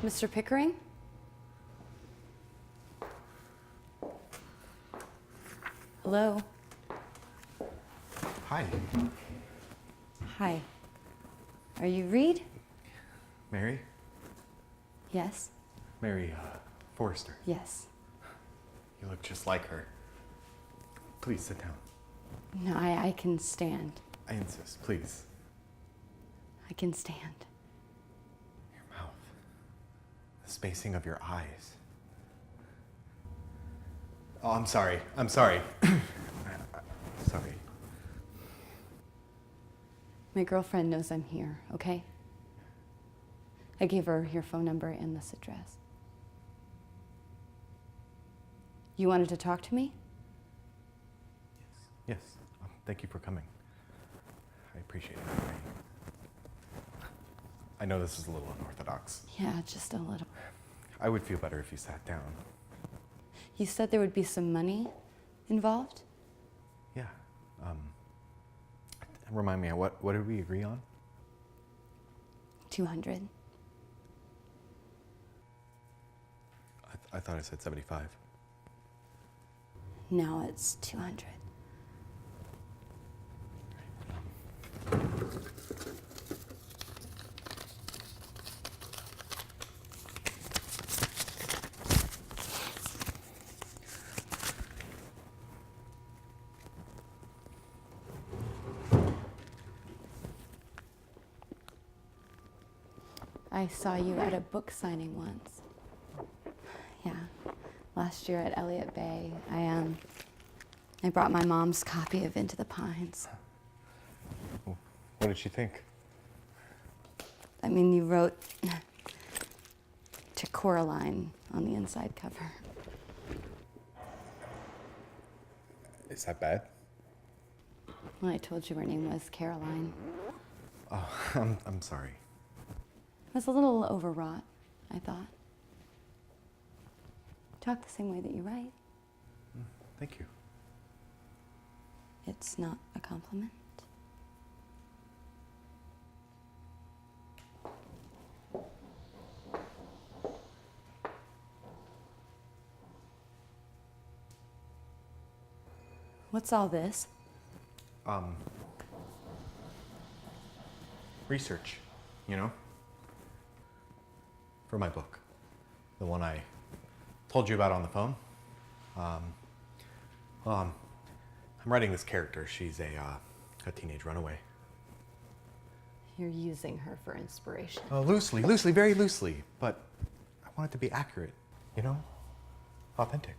Mr. Pickering? Hello? Hi. Hi. Are you Reed? Mary? Yes. Mary, Forrester. Yes. You look just like her. Please sit down. No, I can stand. I insist, please. I can stand. Your mouth. The spacing of your eyes. Oh, I'm sorry. I'm sorry. Sorry. My girlfriend knows I'm here, okay? I gave her your phone number and this address. You wanted to talk to me? Yes. Thank you for coming. I appreciate it, Mary. I know this is a little unorthodox. Yeah, just a little. I would feel better if you sat down. You said there would be some money involved? Yeah. Remind me, what did we agree on? 200. I thought I said 75. Now it's 200. I saw you at a book signing once. Yeah, last year at Elliott Bay. I brought my mom's copy of Into the Pines. What did she think? I mean, you wrote to Coraline on the inside cover. Is that bad? Well, I told you her name was Caroline. Oh, I'm sorry. It was a little overwrought, I thought. Talk the same way that you write. Thank you. It's not a compliment. What's all this? Research, you know? For my book. The one I told you about on the phone. I'm writing this character. She's a teenage runaway. You're using her for inspiration. Loosely, very loosely. But I want it to be accurate, you know? Authentic.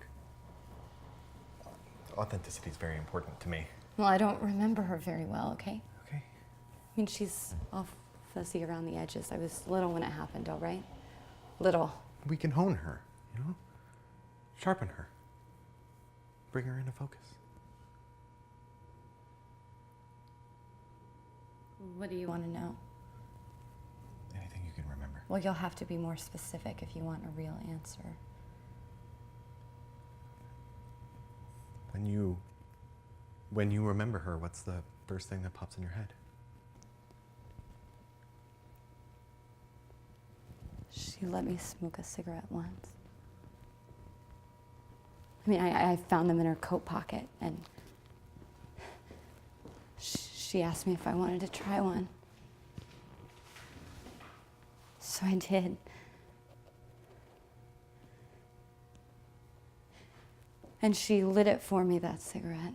Authenticity is very important to me. Well, I don't remember her very well, okay? Okay. I mean, she's all fuzzy around the edges. I was little when it happened, all right? Little. We can hone her, you know? Sharpen her. Bring her into focus. What do you want to know? Anything you can remember. Well, you'll have to be more specific if you want a real answer. When you remember her, what's the first thing that pops in your head? She let me smoke a cigarette once. I mean, I found them in her coat pocket, and she asked me if I wanted to try one. So I did. And she lit it for me, that cigarette.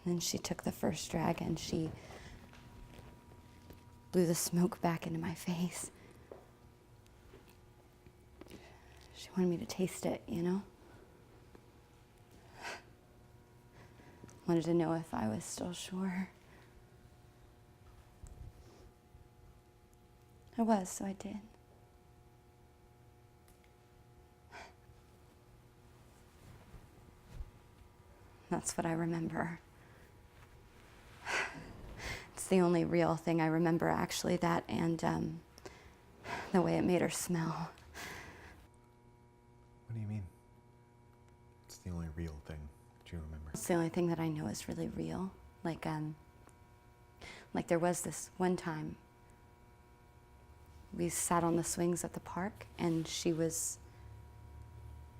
Then she took the first drag and she blew the smoke back into my face. She wanted me to taste it, you know? Wanted to know if I was still sure. I was, so I did. That's what I remember. It's the only real thing I remember, actually, that and the way it made her smell. What do you mean? It's the only real thing that you remember. It's the only thing that I know is really real. Like there was this one time we sat on the swings at the park, and she was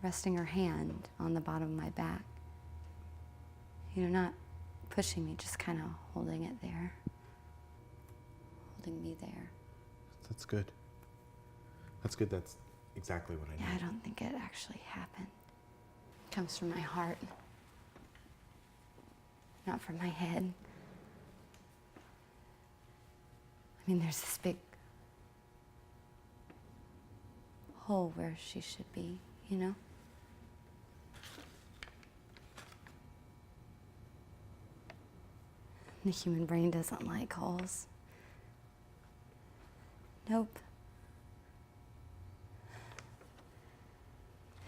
resting her hand on the bottom of my back. You know, not pushing me, just kind of holding it there. Holding me there. That's good. That's good. That's exactly what I need. Yeah, I don't think it actually happened. It comes from my heart, not from my head. I mean, there's this big hole where she should be, you know? The human brain doesn't like holes. Nope.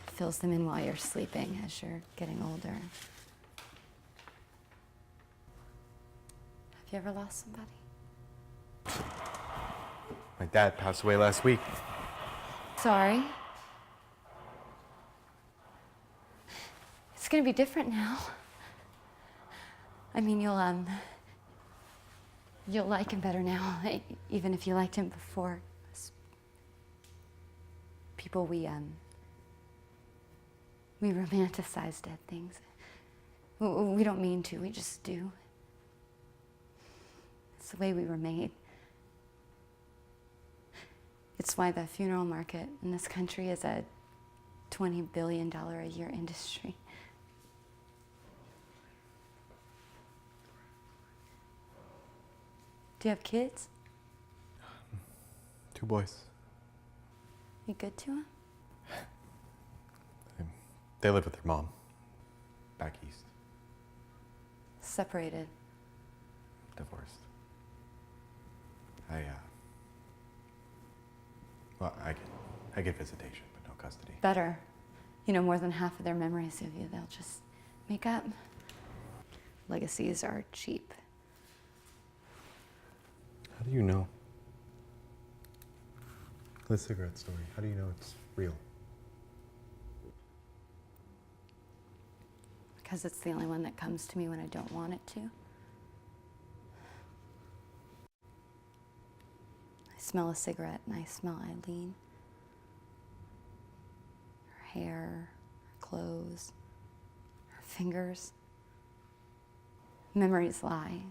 It fills them in while you're sleeping as you're getting older. Have you ever lost somebody? My dad passed away last week. Sorry. It's gonna be different now. I mean, you'll like him better now, even if you liked him before. People, we romanticize dead things. We don't mean to, we just do. It's the way we were made. It's why the funeral market in this country is a $20 billion a year industry. Do you have kids? 2 boys. You good to them? They live with their mom. Back east. Separated. Divorced. I get visitation, but no custody. Better. You know, more than half of their memories of you, they'll just make up. Legacies are cheap. How do you know? The cigarette story, how do you know it's real? Because it's the only one that comes to me when I don't want it to. I smell a cigarette and I smell Eileen. Her hair, her clothes, her fingers. Memories lie.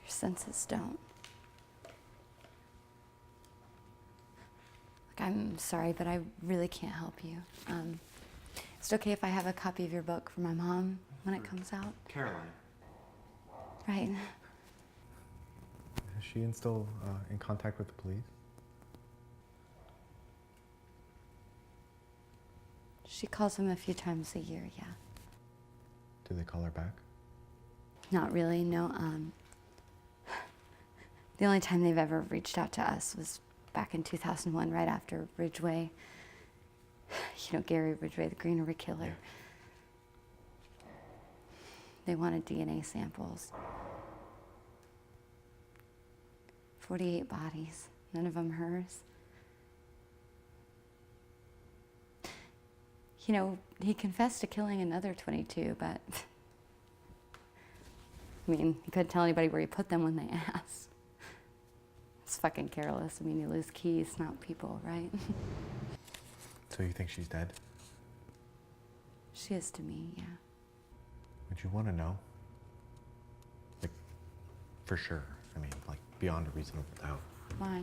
Your senses don't. Look, I'm sorry, but I really can't help you. Is it okay if I have a copy of your book for my mom when it comes out? Caroline. Right. Is she still in contact with the police? She calls him a few times a year, yeah. Do they call her back? Not really, no. The only time they've ever reached out to us was back in 2001, right after Ridgway. You know, Gary Ridgway, the greenery killer. They wanted DNA samples. 48 bodies, none of them hers. You know, he confessed to killing another 22, but I mean, he couldn't tell anybody where he put them when they asked. It's fucking careless. I mean, you lose keys, not people, right? So you think she's dead? She is to me, yeah. Would you want to know? Like, for sure. I mean, like, beyond a reasonable doubt. Why?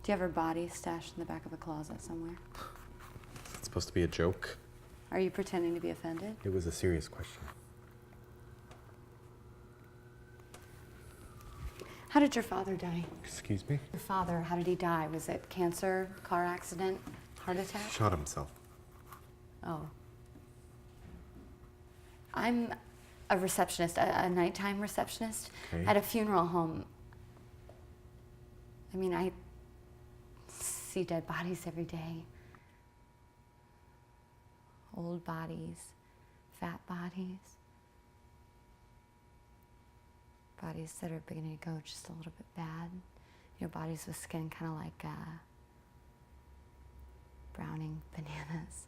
Do you have her body stashed in the back of a closet somewhere? Is it supposed to be a joke? Are you pretending to be offended? It was a serious question. How did your father die? Excuse me? Your father, how did he die? Was it cancer, car accident, heart attack? Shot himself. Oh. I'm a receptionist, a nighttime receptionist Okay. at a funeral home. I mean, I see dead bodies every day. Old bodies, fat bodies. Bodies that are beginning to go just a little bit bad. You know, bodies with skin kind of like browning bananas.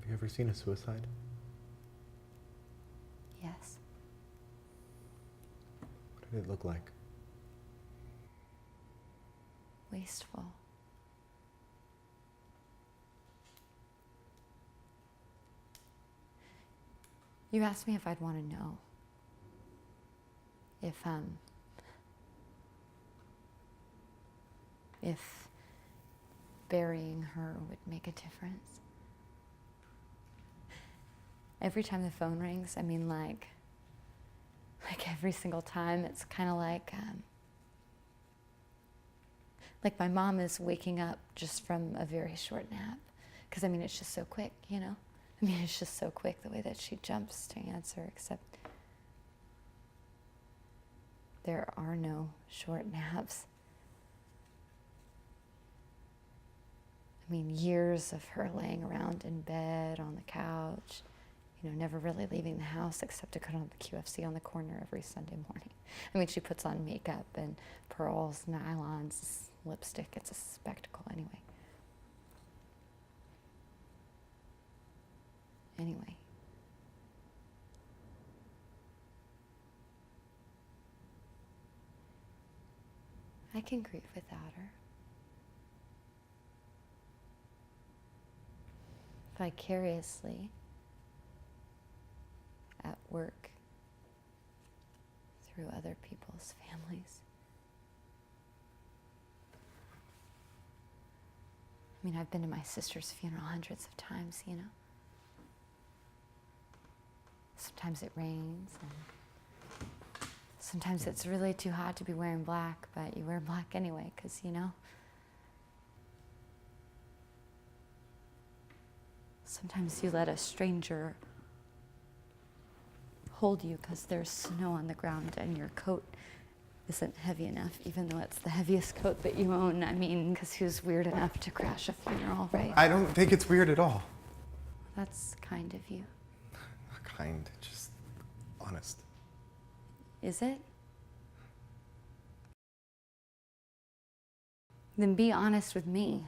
Have you ever seen a suicide? Yes. What did it look like? wasteful. You asked me if I'd want to know if burying her would make a difference. Every time the phone rings, I mean, like every single time, it's kind of like my mom is waking up just from a very short nap. Because, I mean, it's just so quick, you know? I mean, it's just so quick the way that she jumps to answer, except there are no short naps. I mean, years of her laying around in bed, on the couch, you know, never really leaving the house except to go to the QFC on the corner every Sunday morning. I mean, she puts on makeup and pearls, nylons, lipstick. It's a spectacle anyway. Anyway. I can grieve without her. Vicariously at work through other people's families. I mean, I've been to my sister's funeral hundreds of times, you know. Sometimes it rains, and sometimes it's really too hot to be wearing black, but you wear black anyway, because, you know. Sometimes you let a stranger hold you because there's snow on the ground and your coat isn't heavy enough, even though it's the heaviest coat that you own. I mean, because who's weird enough to crash a funeral, right? I don't think it's weird at all. That's kind of you. Not kind, just honest. Is it? Then be honest with me.